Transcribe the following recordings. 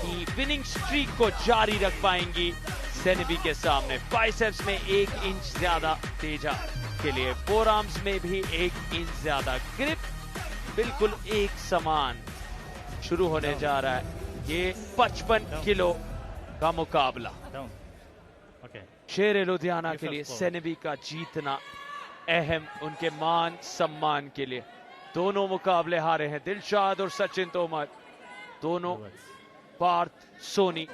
अपनी winning streak को जारी रख पाएंगी सेनेबी के सामने। बाइसेप्स में 1 इंच ज्यादा तेजा के लिए, फोर आर्म्स में भी 1 इंच ज्यादा, ग्रिप बिल्कुल एक समान। शुरू होने जा रहा है ये 55 किलो का मुकाबला। शेर लुधियाना के लिए सेनेबी का जीतना अहम, उनके मान सम्मान के लिए। दोनों मुकाबले हारे हैं दिलशाद और सचिन तोमर, दोनों पार्थ सोनी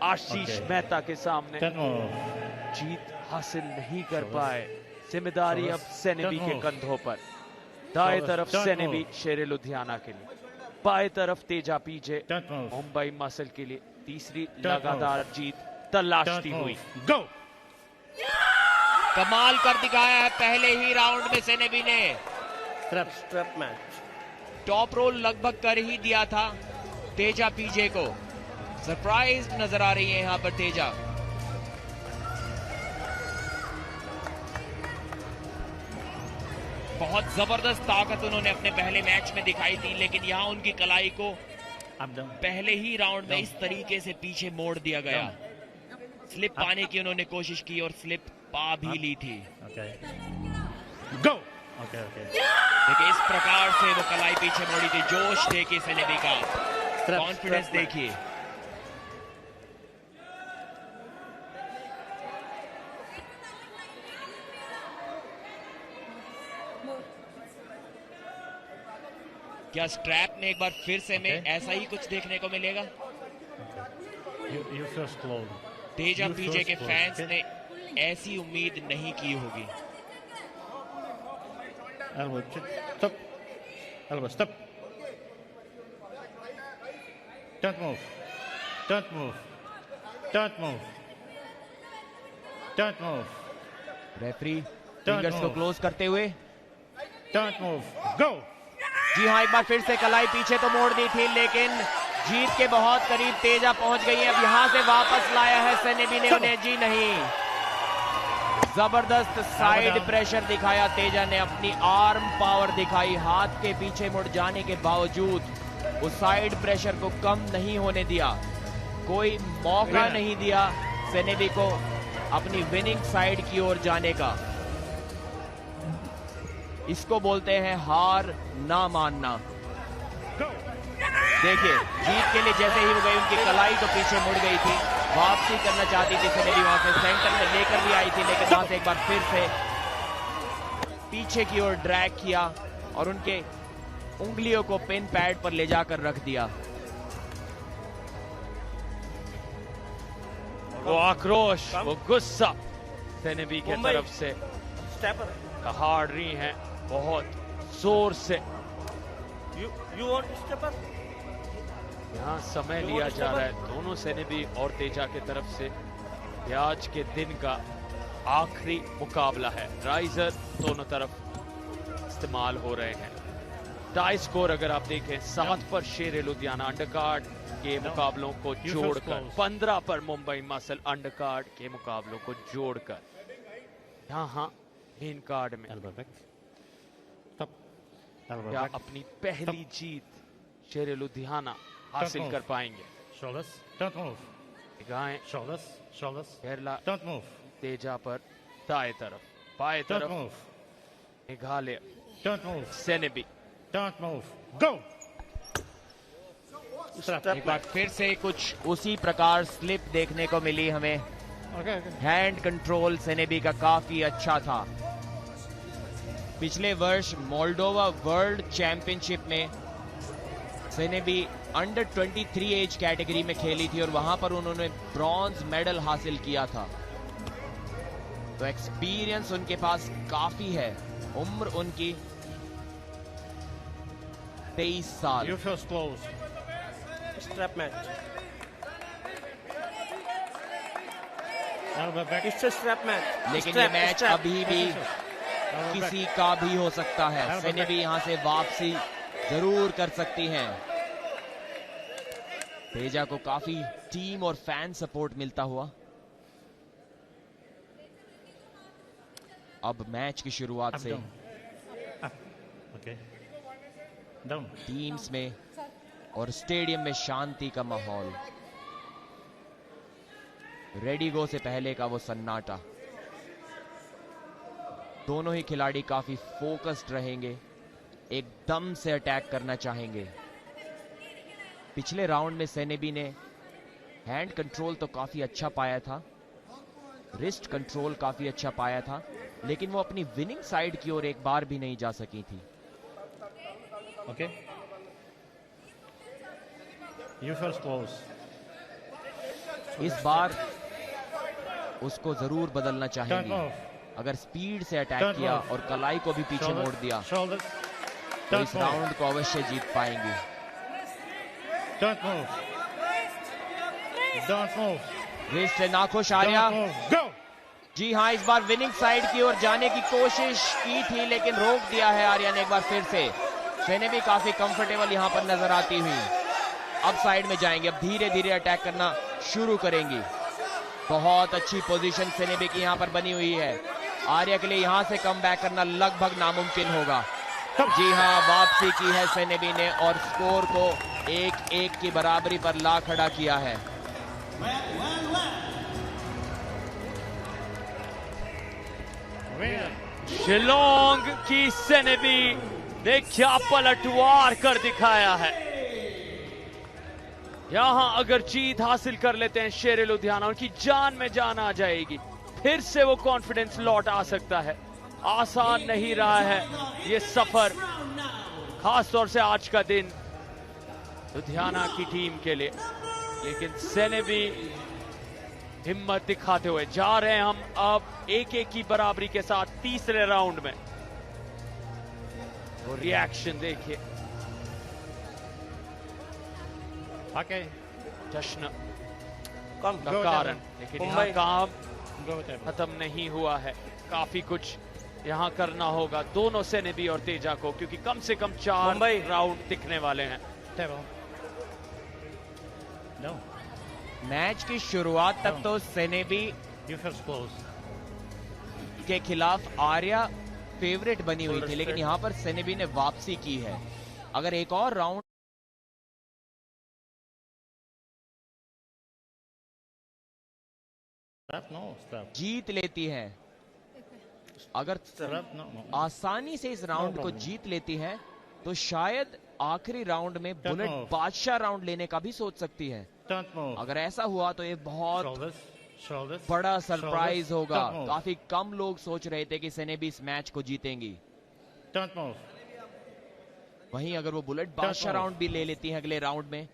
आशीष मेहता के सामने जीत हासिल नहीं कर पाए। जिम्मेदारी अब सेनेबी के कंधों पर। दाएं तरफ सेनेबी शेर लुधियाना के लिए, बाएं तरफ तेजा पीजे मुंबई मसल के लिए तीसरी लगातार जीत तलाशती हुई। कमाल कर दिखाया है पहले ही राउंड में सेनेबी ने। स्ट्रैप मैच, टॉप रोल लगभग कर ही दिया था तेजा पीजे को। सरप्राइज नजर आ रही है यहां पर तेजा। बहुत जबरदस्त ताकत उन्होंने अपने पहले मैच में दिखाई थी, लेकिन यहां उनकी कलाई को पहले ही राउंड में इस तरीके से पीछे मोड़ दिया गया। स्लिप पाने की उन्होंने कोशिश की और स्लिप पा भी ली थी। देखिए इस प्रकार से वो कलाई पीछे मोड़ी थी। जोश देखिए सेनेबी का, कॉन्फिडेंस देखिए। क्या स्ट्रैप में एक बार फिर से में ऐसा ही कुछ देखने को मिलेगा? तेजा पीजे के फैंस ने ऐसी उम्मीद नहीं की होगी। Elbow, stop. Don't move. Don't move. Don't move. Don't move. Referee fingers को क्लोज करते हुए Don't move. Go. जी हाँ, एक बार फिर से कलाई पीछे तो मोड़ दी थी, लेकिन जीत के बहुत करीब तेजा पहुंच गई है। अब यहां से वापस लाया है सेनेबी ने उन्हें। जी नहीं, जबरदस्त साइड प्रेशर दिखाया तेजा ने, अपनी आर्म पावर दिखाई। हाथ के पीछे मुड़ जाने के बावजूद उस साइड प्रेशर को कम नहीं होने दिया, कोई मौका नहीं दिया सेनेबी को अपनी विनिंग साइड की ओर जाने का। इसको बोलते हैं हार ना मानना। देखिए जीत के लिए जैसे ही वो गई, उनकी कलाई तो पीछे मुड़ गई थी, वापसी करना चाहती थी सेनेबी, वहां से सेंटर में लेकर भी आई थी, लेकिन वहां से एक बार फिर से पीछे की ओर ड्रैग किया और उनके उंगलियों को पिन पैड पर ले जाकर रख दिया। वो आक्रोश, वो गुस्सा सेनेबी के तरफ से दहाड़ रही है बहुत जोर से। You want stepper? यहाँ समय लिया जा रहा है दोनों सेनेबी और तेजा के तरफ से। आज के दिन का आखिरी मुकाबला है। राइजर दोनों तरफ इस्तेमाल हो रहे हैं। टाई स्कोर अगर आप देखें 7 पर शेर लुधियाना अंडरकार्ड के मुकाबलों को जोड़कर, 15 पर मुंबई मसल अंडरकार्ड के मुकाबलों को जोड़कर। यहाँ मेन कार्ड में क्या अपनी पहली जीत शेर लुधियाना हासिल कर पाएंगे? निगाहें केरला तेजा पर दाएं तरफ, बाएं तरफ मेघालय सेनेबी। एक बार फिर से कुछ उसी प्रकार स्लिप देखने को मिली हमें। हैंड कंट्रोल सेनेबी का काफी अच्छा था। पिछले वर्ष मोल्डोवा वर्ल्ड चैंपियनशिप में सेनेबी अंडर 23 एज कैटेगरी में खेली थी और वहां पर उन्होंने ब्रॉन्ज मेडल हासिल किया था। तो एक्सपीरियंस उनके पास काफी है। उम्र उनकी 23 साल। Strap match. Strap match. लेकिन ये मैच अभी भी किसी का भी हो सकता है। सेनेबी यहां से वापसी जरूर कर सकती हैं। तेजा को काफी टीम और फैन सपोर्ट मिलता हुआ। अब मैच की शुरुआत से टीम्स में और स्टेडियम में शांति का माहौल। रेडी गो से पहले का वो सन्नाटा। दोनों ही खिलाड़ी काफी फोकस्ड रहेंगे, एकदम से अटैक करना चाहेंगे। पिछले राउंड में सेनेबी ने हैंड कंट्रोल तो काफी अच्छा पाया था, रिस्ट कंट्रोल काफी अच्छा पाया था, लेकिन वो अपनी विनिंग साइड की ओर एक बार भी नहीं जा सकी थी। Okay. You first close. इस बार उसको जरूर बदलना Don't चाहेंगे। move. अगर स्पीड से अटैक Don't किया move. और कलाई को भी पीछे Shoulders. मोड़ दिया Shoulders. तो Don't इस move. राउंड को अवश्य जीत पाएंगे। Don't move. Don't move. Wrist से नाखुश आर्या। Don't move. Go. जी हाँ, इस बार विनिंग साइड की ओर जाने की कोशिश की थी, लेकिन रोक दिया है आर्या ने एक बार फिर से। सेनेबी काफी कंफर्टेबल यहां पर नजर आती हुई अब साइड में जाएंगे, अब धीरे धीरे अटैक करना शुरू करेंगी। बहुत अच्छी पोजीशन सेनेबी की यहां पर बनी हुई है। आर्या के लिए यहां से कम बैक करना लगभग नामुमकिन होगा। जी हाँ, वापसी की है सेनेबी ने और स्कोर को 1-1 की बराबरी पर ला खड़ा किया है। Win. शिलोंग की सेनेबी ने क्या पलटवार कर दिखाया है। यहां अगर जीत हासिल कर लेते हैं शेर लुधियाना, उनकी जान में जान आ जाएगी, फिर से वो कॉन्फिडेंस लौट आ सकता है। आसान नहीं रहा है ये सफर, खास तौर से आज का दिन लुधियाना की टीम के लिए, लेकिन सेनेबी हिम्मत दिखाते हुए जा रहे हैं हम अब 1-1 की बराबरी के साथ तीसरे राउंड में। वो रिएक्शन देखिए, Okay. जश्न Come. का Go कारण, down. लेकिन मुंबई। यहाँ काम Go table. खत्म नहीं हुआ है। काफी कुछ यहाँ करना होगा दोनों सेनेबी और तेजा को, क्योंकि कम से कम 4 मुंबई। राउंड दिखने वाले हैं। Table. No. मैच की शुरुआत तक तो सेनेबी You first close. के खिलाफ आर्या फेवरेट बनी हुई थी, Shoulder लेकिन straight. यहां पर सेनेबी ने वापसी की है। अगर एक और राउंड Strap. No. Strap. जीत लेती है, अगर Strap. No. No. आसानी से इस राउंड को problem. जीत लेती है, तो शायद आखिरी राउंड में बुलेट move. बादशाह राउंड लेने का भी सोच सकती है। Don't move. अगर ऐसा हुआ तो ये बहुत Shoulders. Shoulders. बड़ा सरप्राइज Shoulders. होगा। Don't move. काफी कम लोग सोच रहे थे कि सेनेबी इस मैच को जीतेंगी। Don't move. वहीं अगर वो बुलेट बादशाह move. राउंड भी ले लेती है अगले राउंड में,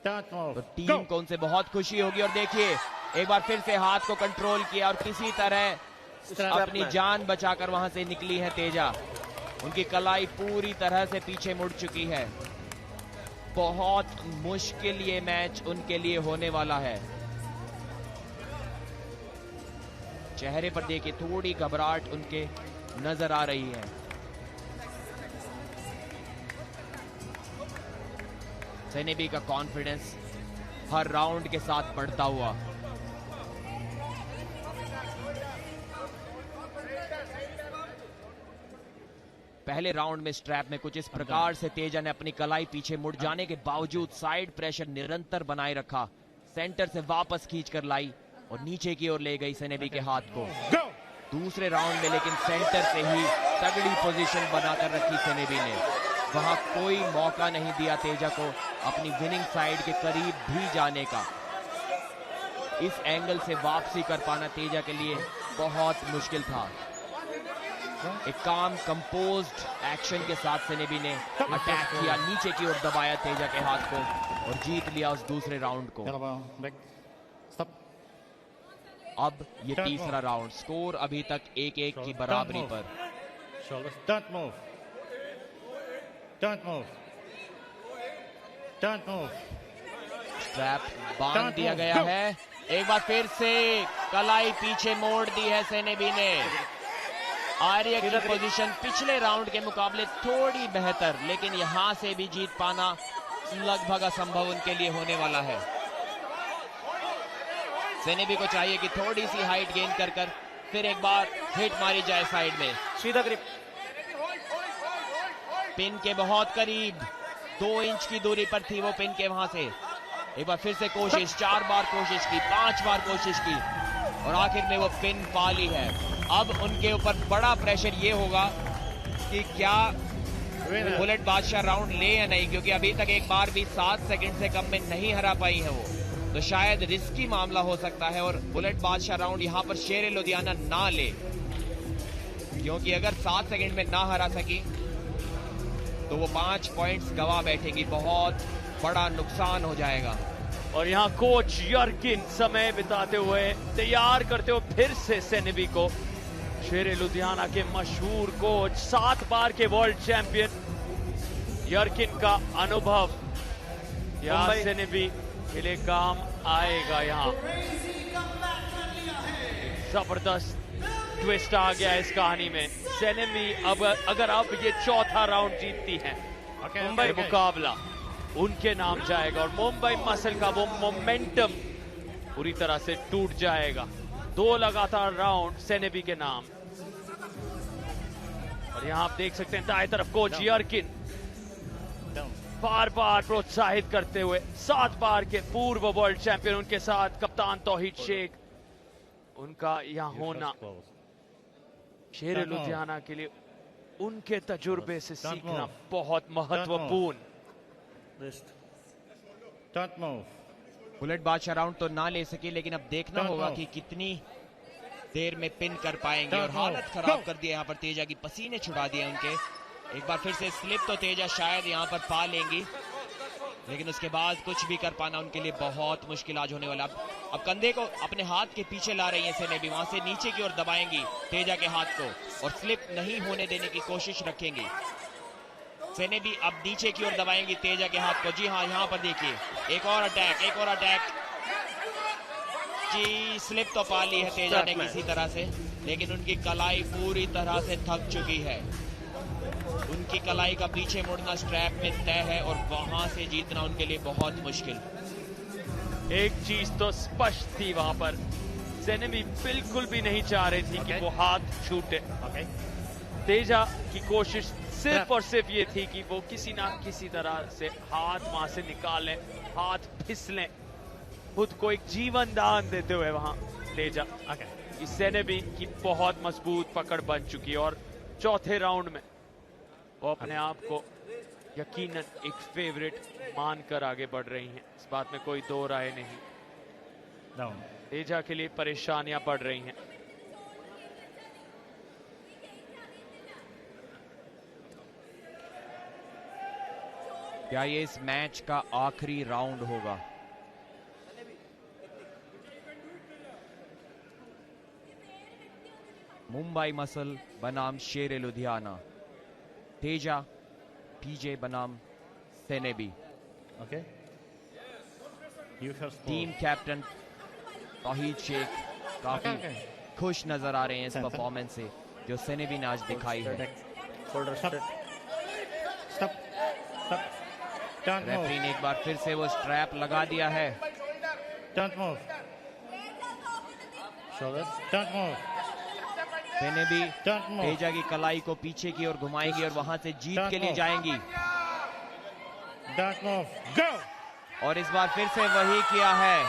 Don't move. तो टीम Go. को उनसे बहुत खुशी होगी। और देखिए, एक बार फिर से हाथ को कंट्रोल किया और किसी तरह Strap अपनी match. जान बचाकर वहां से निकली है तेजा। उनकी कलाई पूरी तरह से पीछे मुड़ चुकी है। बहुत मुश्किल ये मैच उनके लिए होने वाला है। चेहरे पर देखिए थोड़ी घबराहट उनके नजर आ रही है। सेनेबी का कॉन्फिडेंस हर राउंड के साथ बढ़ता हुआ। पहले राउंड में स्ट्रैप में कुछ इस प्रकार से तेजा ने अपनी कलाई पीछे मुड़ जाने के बावजूद साइड प्रेशर निरंतर बनाए रखा, सेंटर से वापस खींचकर लाई और नीचे की ओर ले गई सेनेबी के हाथ को। Go. दूसरे राउंड में लेकिन सेंटर से ही तगड़ी पोजीशन बनाकर रखी सेनेबी ने। वहां कोई मौका नहीं दिया तेजा को अपनी विनिंग साइड के करीब भी जाने का। इस एंगल से वापसी कर पाना तेजा के लिए बहुत मुश्किल था। एक काम कंपोज्ड एक्शन के साथ सेनेबी ने अटैक किया, नीचे की ओर दबाया तेजा के हाथ को और जीत लिया उस दूसरे राउंड को। Elbow. Back. Stop. अब ये तीसरा राउंड, स्कोर अभी तक 1-1 की बराबरी पर। Shoulders. Don't move. Don't move. Don't move. Trap बांध दिया गया है। एक बार फिर से कलाई पीछे मोड़ दी है सेनेबी ने। आर्या की पोजीशन पिछले राउंड के मुकाबले थोड़ी बेहतर, लेकिन यहां से भी जीत पाना लगभग असंभव उनके लिए होने वाला है। सेनेबी को चाहिए कि थोड़ी सी हाइट गेन कर फिर एक बार हिट मारी जाए साइड में। सीधा ग्रिप। पिन के बहुत करीब, 2 इंच की दूरी पर थी वो पिन के वहां से। एक बार फिर से कोशिश, 4 बार कोशिश की, 5 बार कोशिश की और आखिर में वो पिन पा ली है। अब उनके ऊपर बड़ा प्रेशर ये होगा कि क्या बुलेट बादशाह राउंड ले या नहीं, क्योंकि अभी तक एक बार भी 7 सेकंड से कम में नहीं हरा पाई है वो, तो शायद रिस्की मामला हो सकता है और बुलेट बादशाह राउंड यहां पर शेर लुधियाना ना ले, क्योंकि अगर 7 सेकंड में ना हरा सकी तो वो 5 पॉइंट्स गवा बैठेगी, बहुत बड़ा नुकसान हो जाएगा। और यहाँ कोच यर्किन समय बिताते हुए तैयार करते हुए फिर से सेनेबी को, शेर लुधियाना के मशहूर कोच, 7 बार के वर्ल्ड चैंपियन यर्किन का अनुभव यहाँ सेनेबी के लिए काम आएगा। यहाँ जबरदस्त ट्विस्ट आ गया इस कहानी में। सेनेबी अब अगर अब ये चौथा राउंड जीतती है, मुंबई मुकाबला उनके नाम जाएगा और मुंबई मसल का वो मोमेंटम पूरी तरह से टूट जाएगा। 2 लगातार राउंड सेनेबी के नाम। और यहां आप देख सकते हैं दाएं तरफ कोच यर्किन बार बार प्रोत्साहित करते हुए, 7 बार के पूर्व वर्ल्ड चैंपियन उनके साथ कप्तान तौहीद शेख, उनका यहां होना शेर लुधियाना के लिए उनके तजुर्बे से सीखना बहुत महत्वपूर्ण। बुलेट बादशाह राउंड तो ना ले सके, लेकिन अब देखना होगा कि कितनी देर में पिन कर पाएंगे। और हालत खराब कर दी यहाँ पर तेजा की, पसीने छुड़ा दिए उनके। एक बार फिर से स्लिप तो तेजा शायद यहाँ पर पा लेंगी, लेकिन उसके बाद कुछ भी कर पाना उनके लिए बहुत मुश्किल आज होने वाला। अब कंधे को अपने हाथ के पीछे ला रही है सेनेबी, वहां से नीचे की ओर दबाएंगी तेजा के हाथ को और स्लिप नहीं होने देने की कोशिश रखेंगी। सेनेबी अब नीचे की ओर दबाएंगी तेजा के हाथ को। जी हाँ, यहाँ पर देखिए एक और अटैक, एक और अटैक। जी स्लिप तो पा ली है तेजा ने किसी तरह से, लेकिन उनकी कलाई पूरी तरह से थक चुकी है। उनकी कलाई का पीछे मुड़ना स्ट्रैप में तय है और वहां से जीतना उनके लिए बहुत मुश्किल। एक चीज तो स्पष्ट थी वहां पर, सेनेबी बिल्कुल भी नहीं चाह रही थी कि वो हाथ छूटे। तेजा की कोशिश सिर्फ और सिर्फ ये थी कि वो किसी ना किसी तरह से हाथ वहां से निकालें, हाथ फिसलें, खुद को एक जीवन दान देते हुए वहां तेजा। इस सेनेबी की बहुत मजबूत पकड़ बन चुकी है और चौथे राउंड में वो अपने आप को यकीनन एक फेवरेट मानकर आगे बढ़ रही हैं, इस बात में कोई दो राय नहीं। तेजा के लिए परेशानियां बढ़ रही हैं। क्या ये इस मैच का आखिरी राउंड होगा? मुंबई मसल बनाम शेर लुधियाना, तेजा पीजे बनाम सेनेबी। टीम कैप्टन तौहीद शेख काफी खुश नजर आ रहे हैं इस परफॉर्मेंस से जो सेनेबी ने आज दिखाई है। रेफरी ने एक बार फिर से वो स्ट्रैप लगा दिया है। सेनेबी तेजा की कलाई को पीछे की ओर घुमाएंगी और वहां से जीत के लिए जाएंगी। और इस बार फिर से वही किया है।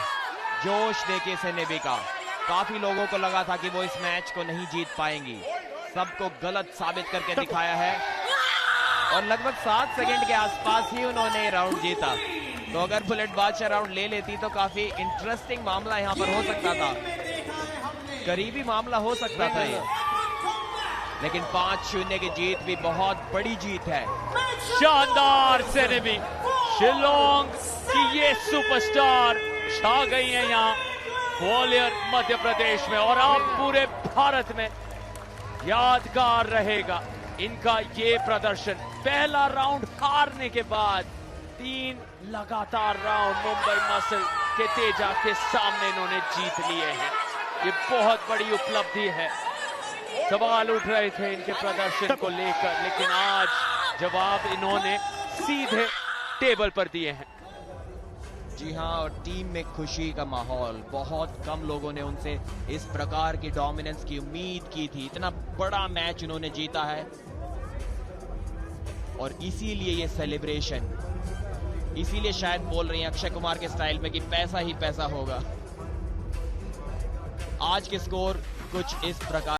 जोश देखिए सेनेबी का। काफी लोगों को लगा था कि वो इस मैच को नहीं जीत पाएंगी, सबको गलत साबित करके दिखाया है और लगभग 7 सेकंड के आसपास ही उन्होंने राउंड जीता। तो अगर बुलेट बादशाह राउंड ले लेती तो काफी इंटरेस्टिंग मामला यहां पर हो सकता था, करीबी मामला हो सकता था ये, लेकिन 5-0 की जीत भी बहुत बड़ी जीत है। शानदार सेनेबी, शिलोंग की ये सुपरस्टार छा गई है यहाँ ग्वालियर मध्य प्रदेश में और अब पूरे भारत में यादगार रहेगा इनका ये प्रदर्शन। पहला राउंड हारने के बाद 3 लगातार राउंड मुंबई मसल के तेजा के सामने इन्होंने जीत लिए हैं। ये बहुत बड़ी उपलब्धि है। सवाल उठ रहे थे इनके प्रदर्शन को लेकर, लेकिन आज जवाब इन्होंने सीधे टेबल पर दिए हैं। जी हाँ, और टीम में खुशी का माहौल। बहुत कम लोगों ने उनसे इस प्रकार की डोमिनेंस की उम्मीद की थी। इतना बड़ा मैच उन्होंने जीता है और इसीलिए ये सेलिब्रेशन इसीलिए शायद बोल रही हैं अक्षय कुमार के स्टाइल में कि पैसा ही पैसा होगा। आज के स्कोर कुछ इस प्रकार